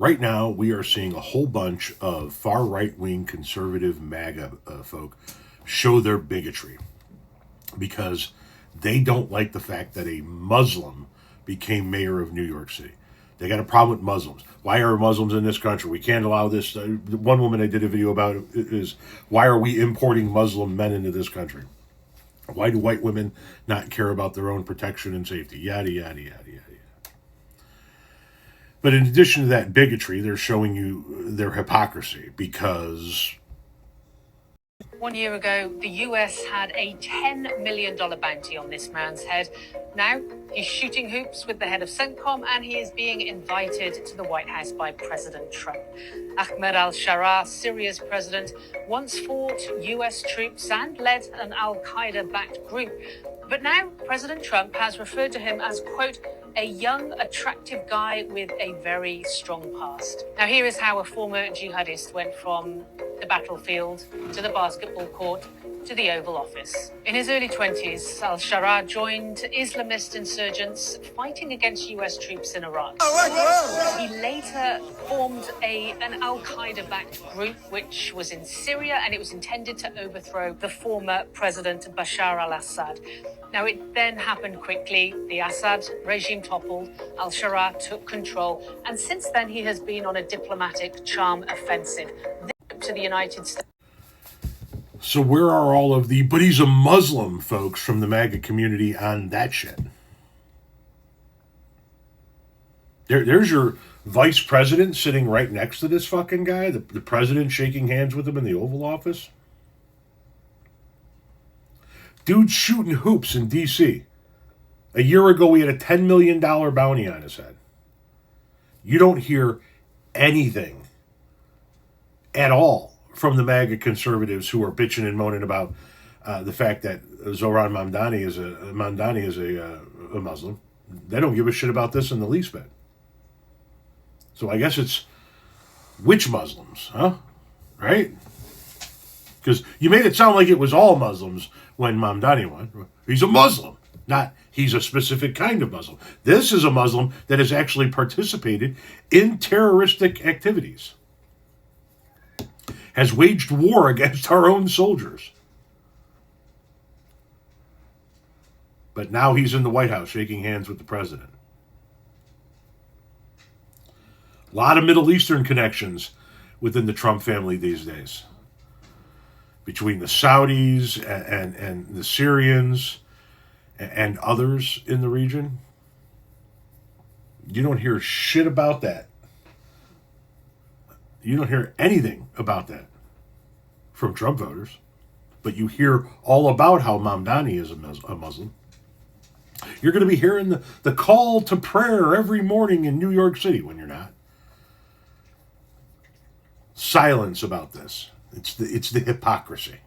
Right now, we are seeing a whole bunch of far right-wing conservative MAGA folk show their bigotry because they don't like the fact that a Muslim became mayor of New York City. They got a problem with Muslims. Why are Muslims in this country? We can't allow this. One woman I did a video about is, why are we importing Muslim men into this country? Why do white women not care about their own protection and safety? Yada, yada, yada, yada. But in addition to that bigotry, they're showing you their hypocrisy because 1 year ago, the US had a $10 million bounty on this man's head. Now, he's shooting hoops with the head of CENTCOM, and he is being invited to the White House by President Trump. Ahmed al-Sharaa, Syria's president, once fought US troops and led an al-Qaeda-backed group. But now, President Trump has referred to him as, quote, a young, attractive guy with a very strong past. Now, here is how a former jihadist went from the battlefield to the basketball court to the Oval Office. In his early 20s, al-Sharaa joined Islamist insurgents fighting against US troops in Iraq. He later formed an al-Qaeda-backed group which was in Syria, and it was intended to overthrow the former President Bashar al-Assad. Now, it then happened quickly. The Assad regime toppled, al-Sharaa took control, and since then he has been on a diplomatic charm offensive to the United States. So where are all of the, but he's a Muslim folks from the MAGA community on that shit? There's your vice president sitting right next to this fucking guy, the president shaking hands with him in the Oval Office. Dude's shooting hoops in D.C. A year ago, he had a $10 million bounty on his head. You don't hear anything at all from the MAGA conservatives who are bitching and moaning about the fact that Zohran Mamdani is a Muslim. They don't give a shit about this in the least bit. So I guess it's which Muslims, huh? Right? Because you made it sound like it was all Muslims when Mamdani won. He's a Muslim, not he's a specific kind of Muslim. This is a Muslim that has actually participated in terroristic activities, has waged war against our own soldiers. But now he's in the White House shaking hands with the president. A lot of Middle Eastern connections within the Trump family these days, between the Saudis and the Syrians and others in the region. You don't hear shit about that. You don't hear anything about that from Trump voters, but you hear all about how Mamdani is a Muslim. You're going to be hearing the call to prayer every morning in New York City when you're not. Silence about this. It's the hypocrisy.